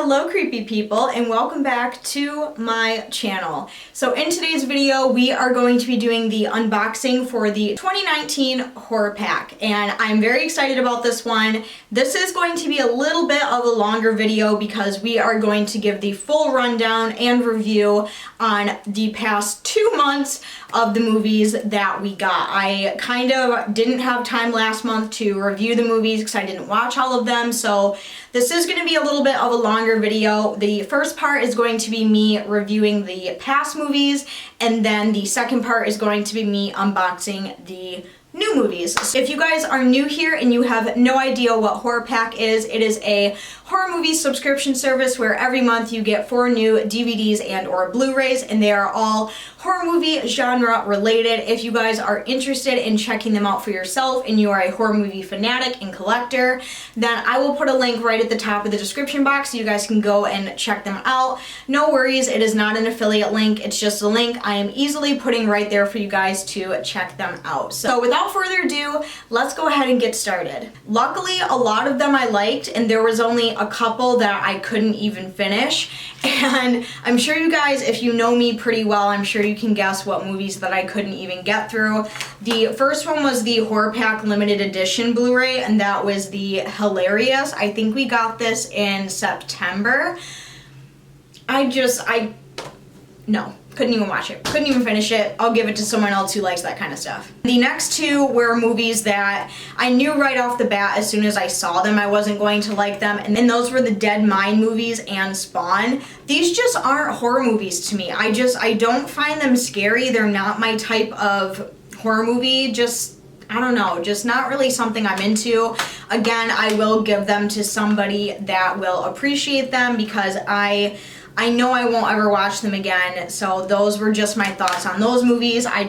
Hello creepy people, and welcome back to my channel. So in today's video we are going to be doing the unboxing for the 2019 horror pack, and I'm very excited about this one. This is going to be a little bit of a longer video because we are going to give the full rundown and review on the past 2 months of the movies that we got. I kind of didn't have time last month to review the movies because I didn't watch all of them, so this is going to be a little bit of a longer video. The first part is going to be me reviewing the past movies, and then the second part is going to be me unboxing the new movies. So if you guys are new here and you have no idea what Horror Pack is, it is a horror movie subscription service where every month you get 4 new DVDs and or Blu-rays, and they are all horror movie genre related. If you guys are interested in checking them out for yourself and you are a horror movie fanatic and collector, then I will put a link right at the top of the description box so you guys can go and check them out. No worries, it is not an affiliate link, it's just a link I am easily putting right there for you guys to check them out. So without further ado, let's go ahead and get started. Luckily, a lot of them I liked, and there was only a couple that I couldn't even finish. And I'm sure you guys, if you know me pretty well, I'm sure you can guess what movies that I couldn't even get through. The first one was the Horror Pack Limited Edition Blu-ray, and that was the Hilarious. I think we got this in September. No. Couldn't even watch it. Couldn't even finish it. I'll give it to someone else who likes that kind of stuff. The next two were movies that I knew right off the bat as soon as I saw them I wasn't going to like them, and then those were the Dead Mind movies and Spawn. These just aren't horror movies to me. I don't find them scary. They're not my type of horror movie. I don't know, just not really something I'm into. Again, I will give them to somebody that will appreciate them because I know I won't ever watch them again, so those were just my thoughts on those movies. I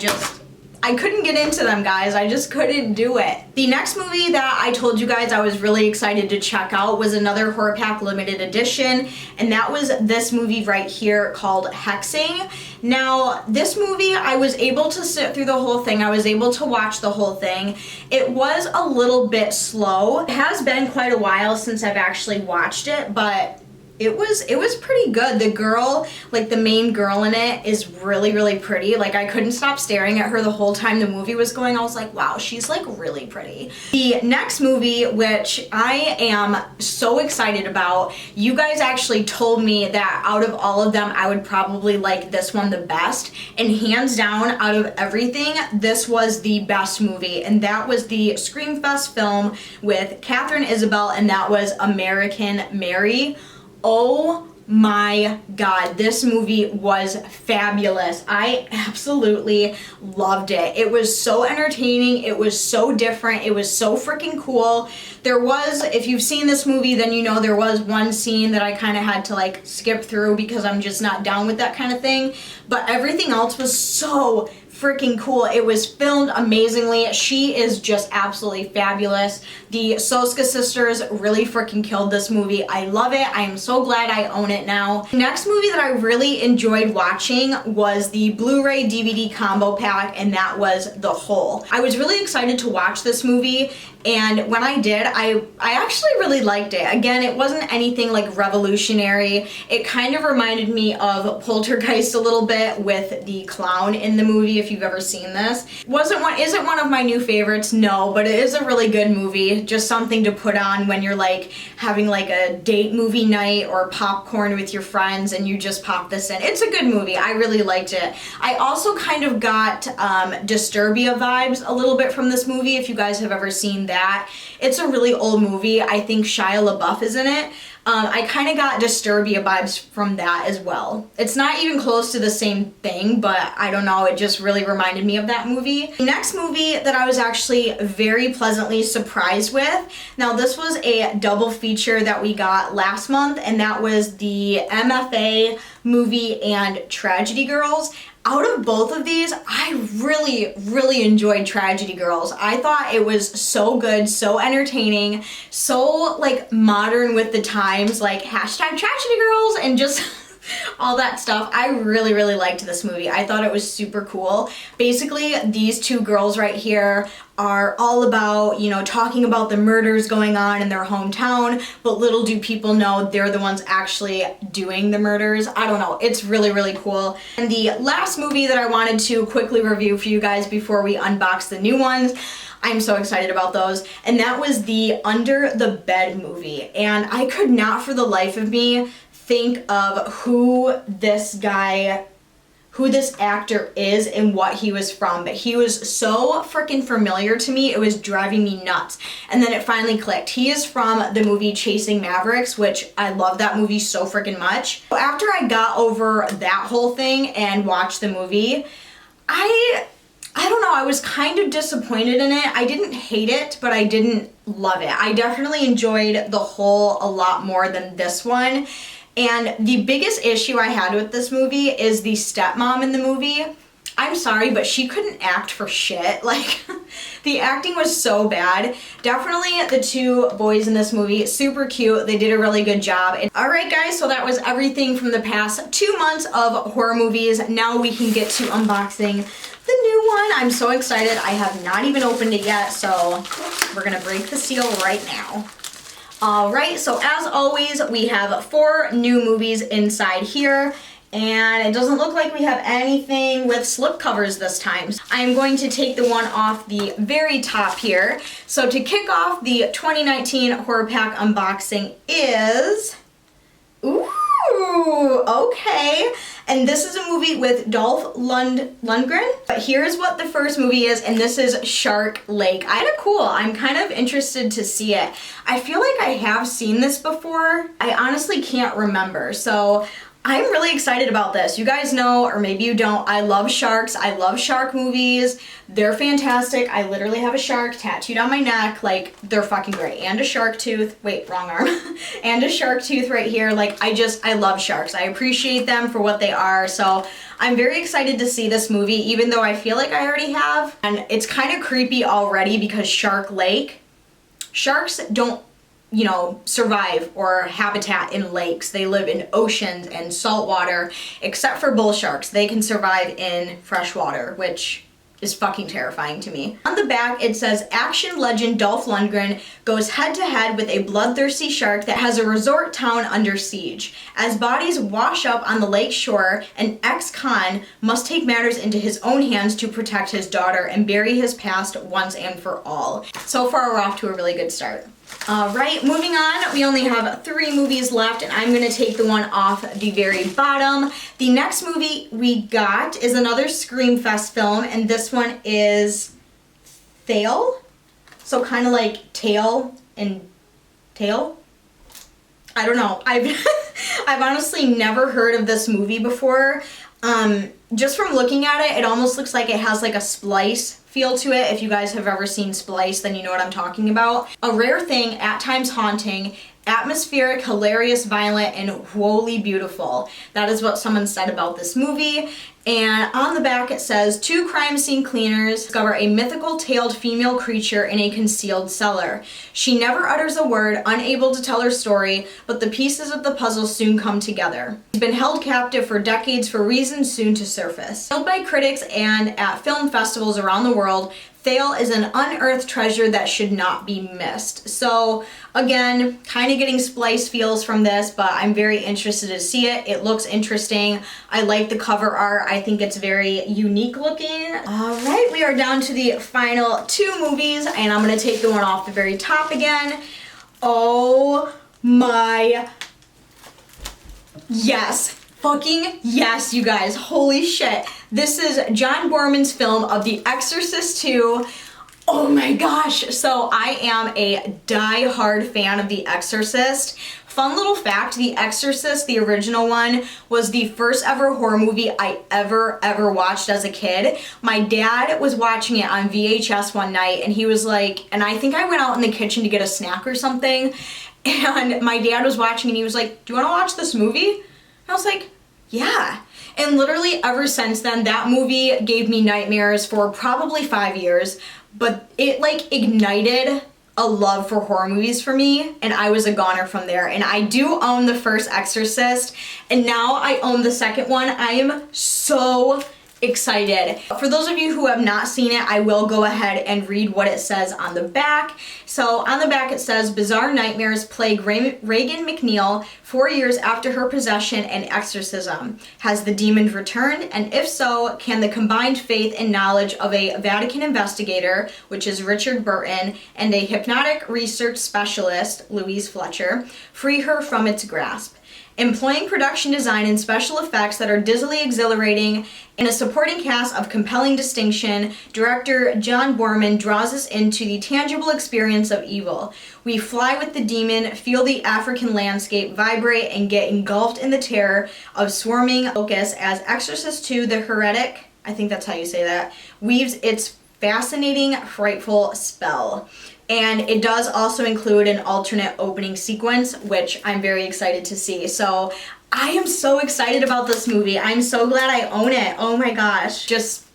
couldn't get into them, guys. I just couldn't do it. The next movie that I told you guys I was really excited to check out was another Horror Pack Limited Edition, and that was this movie right here called Hexing. Now, this movie, I was able to sit through the whole thing. I was able to watch the whole thing. It was a little bit slow. It has been quite a while since I've actually watched it, but it was pretty good. The girl, like the main girl in it, is really, really pretty. Like, I couldn't stop staring at her the whole time the movie was going. I was like, wow, she's like really pretty. The next movie, which I am so excited about, you guys actually told me that out of all of them, I would probably like this one the best. And hands down, out of everything, this was the best movie. And that was the Screamfest film with Catherine Isabel, and that was American Mary. Oh my god, this movie was fabulous. I absolutely loved it. It was so entertaining, it was so different, it was so freaking cool. There was, if you've seen this movie, then you know there was one scene that I kind of had to like skip through because I'm just not down with that kind of thing, but everything else was so freaking cool. It was filmed amazingly. She is just absolutely fabulous. The Xoxo sisters really freaking killed this movie. I love it. I am so glad I own it now. The next movie that I really enjoyed watching was the Blu-ray DVD combo pack, and that was The Hole. I was really excited to watch this movie, and when I did, I actually really liked it. Again, it wasn't anything like revolutionary. It kind of reminded me of Poltergeist a little bit with the clown in the movie, if you've ever seen this. Isn't one of my new favorites, no, but it is a really good movie. Just something to put on when you're like having like a date movie night or popcorn with your friends and you just pop this in. It's a good movie. I really liked it. I also kind of got Disturbia vibes a little bit from this movie, if you guys have ever seen that. It's a really old movie. I think Shia LaBeouf is in it. I kind of got Disturbia vibes from that as well. It's not even close to the same thing, but I don't know, it just really reminded me of that movie. The next movie that I was actually very pleasantly surprised with, now this was a double feature that we got last month, and that was the MFA movie and Tragedy Girls. Out of both of these, I really, really enjoyed Tragedy Girls. I thought it was so good, so entertaining, so like modern with the times, like hashtag Tragedy Girls and just all that stuff. I really, really liked this movie. I thought it was super cool. Basically, these two girls right here are all about, you know, talking about the murders going on in their hometown, but little do people know they're the ones actually doing the murders. I don't know, it's really, really cool. And the last movie that I wanted to quickly review for you guys before we unbox the new ones, I'm so excited about those, and that was the Under the Bed movie. And I could not for the life of me think of who this actor is and what he was from, but he was so freaking familiar to me, it was driving me nuts. And then it finally clicked. He is from the movie Chasing Mavericks, which I love that movie so freaking much. So after I got over that whole thing and watched the movie, I don't know, I was kind of disappointed in it. I didn't hate it, but I didn't love it. I definitely enjoyed the whole a lot more than this one. And the biggest issue I had with this movie is the stepmom in the movie. I'm sorry, but she couldn't act for shit. Like, the acting was so bad. Definitely the two boys in this movie, super cute. They did a really good job. Alright guys, so that was everything from the past 2 months of horror movies. Now we can get to unboxing the new one. I'm so excited. I have not even opened it yet, so we're gonna break the seal right now. Alright, so as always, we have 4 new movies inside here, and it doesn't look like we have anything with slip covers this time. I'm going to take the one off the very top here. So to kick off the 2019 Horror Pack unboxing is... Ooh, okay. And this is a movie with Dolph Lundgren. But here's what the first movie is, and this is Shark Lake. Kinda cool. I'm kind of interested to see it. I feel like I have seen this before. I honestly can't remember. So I'm really excited about this. You guys know, or maybe you don't, I love sharks. I love shark movies. They're fantastic. I literally have a shark tattooed on my neck. Like, they're fucking great. And a shark tooth. Wait, wrong arm. And a shark tooth right here. Like, I love sharks. I appreciate them for what they are. So I'm very excited to see this movie, even though I feel like I already have. And it's kind of creepy already because Shark Lake, sharks don't, you know, survive or habitat in lakes. They live in oceans and salt water, except for bull sharks. They can survive in fresh water, which is fucking terrifying to me. On the back, it says, action legend Dolph Lundgren goes head to head with a bloodthirsty shark that has a resort town under siege. As bodies wash up on the lake shore, an ex-con must take matters into his own hands to protect his daughter and bury his past once and for all. So far, we're off to a really good start. Alright, moving on, we only have 3 movies left, and I'm going to take the one off the very bottom. The next movie we got is another Screamfest film, and this one is Thale. So kind of like tail and tail. I don't know. I've honestly never heard of this movie before. Just from looking at it, it almost looks like it has like a Splice feel to it. If you guys have ever seen Splice, then you know what I'm talking about. A rare thing, at times haunting, atmospheric, hilarious, violent, and wholly beautiful. That is what someone said about this movie. And on the back it says, 2 crime scene cleaners discover a mythical tailed female creature in a concealed cellar. She never utters a word, unable to tell her story, but the pieces of the puzzle soon come together. She's been held captive for decades for reasons soon to surface. Hailed by critics and at film festivals around the world, Thale is an unearthed treasure that should not be missed. So again, kind of getting Splice feels from this, but I'm very interested to see it. It looks interesting. I like the cover art. I think it's very unique looking. All right, we are down to the final 2 movies, and I'm gonna take the one off the very top again. Oh my, yes. Fucking yes, you guys. Holy shit. This is John Borman's film of The Exorcist 2. Oh my gosh. So I am a die-hard fan of The Exorcist. Fun little fact, The Exorcist, the original one, was the first ever horror movie I ever watched as a kid. My dad was watching it on VHS one night, and he was like, and I think I went out in the kitchen to get a snack or something, and my dad was watching and he was like, do you want to watch this movie? And I was like, yeah. And literally ever since then, that movie gave me nightmares for probably 5 years, but it like ignited a love for horror movies for me, and I was a goner from there. And I do own the first Exorcist, and now I own the second one. I am so excited. For those of you who have not seen it, I will go ahead and read what it says on the back. So on the back it says, bizarre nightmares plague Reagan McNeil 4 years after her possession and exorcism. Has the demon returned? And if so, can the combined faith and knowledge of a Vatican investigator, which is Richard Burton, and a hypnotic research specialist, Louise Fletcher, free her from its grasp? Employing production design and special effects that are dizzily exhilarating and a supporting cast of compelling distinction, director John Borman draws us into the tangible experience of evil. We fly with the demon, feel the African landscape vibrate, and get engulfed in the terror of swarming locusts as Exorcist 2, the heretic, I think that's how you say that, weaves its fascinating, frightful spell. And it does also include an alternate opening sequence, which I'm very excited to see. So I am so excited about this movie. I'm so glad I own it. Oh my gosh. Just,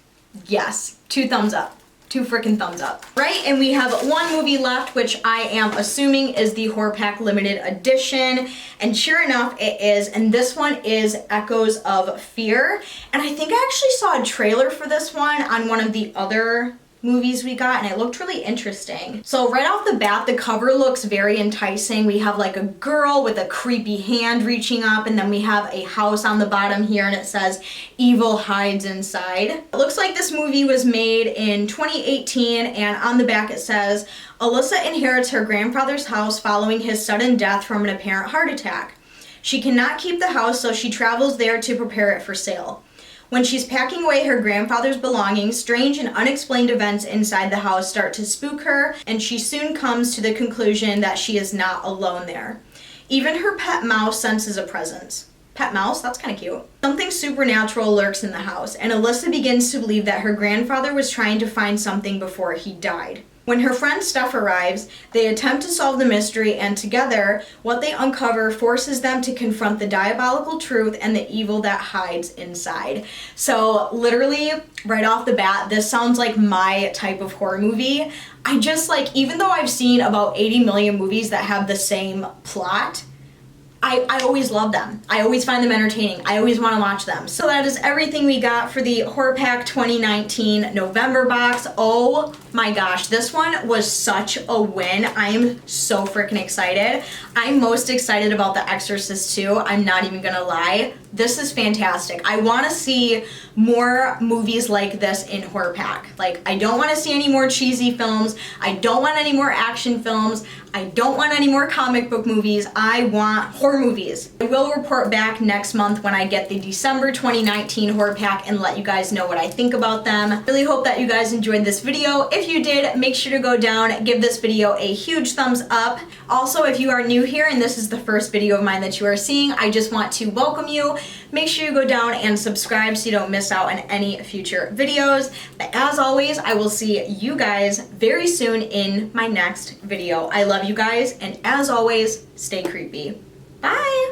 yes. 2 thumbs up. 2 freaking thumbs up. Right, and we have one movie left, which I am assuming is the Horror Pack Limited Edition. And sure enough, it is. And this one is Echoes of Fear. And I think I actually saw a trailer for this one on one of the other movies we got, and it looked really interesting. So right off the bat, the cover looks very enticing. We have like a girl with a creepy hand reaching up, and then we have a house on the bottom here, and it says evil hides inside. It looks like this movie was made in 2018, and on the back it says Alyssa inherits her grandfather's house following his sudden death from an apparent heart attack. She cannot keep the house, so she travels there to prepare it for sale. When she's packing away her grandfather's belongings, strange and unexplained events inside the house start to spook her, and she soon comes to the conclusion that she is not alone there. Even her pet mouse senses a presence. Pet mouse? That's kind of cute. Something supernatural lurks in the house, and Alyssa begins to believe that her grandfather was trying to find something before he died. When her friend Steph arrives, they attempt to solve the mystery, and together, what they uncover forces them to confront the diabolical truth and the evil that hides inside. So literally, right off the bat, this sounds like my type of horror movie. I just like, even though I've seen about 80 million movies that have the same plot, I always love them. I always find them entertaining. I always want to watch them. So that is everything we got for the Horror Pack 2019 November box. Oh my gosh, this one was such a win. I am so freaking excited. I'm most excited about The Exorcist 2. I'm not even gonna lie. This is fantastic. I want to see more movies like this in Horror Pack. Like, I don't want to see any more cheesy films. I don't want any more action films. I don't want any more comic book movies. I want horror movies. I will report back next month when I get the December 2019 Horror Pack and let you guys know what I think about them. Really hope that you guys enjoyed this video. If you did, make sure to go down, give this video a huge thumbs up. Also, if you are new here and this is the first video of mine that you are seeing, I just want to welcome you. Make sure you go down and subscribe so you don't miss out on any future videos. But as always, I will see you guys very soon in my next video. I love you guys, and as always, stay creepy. Bye!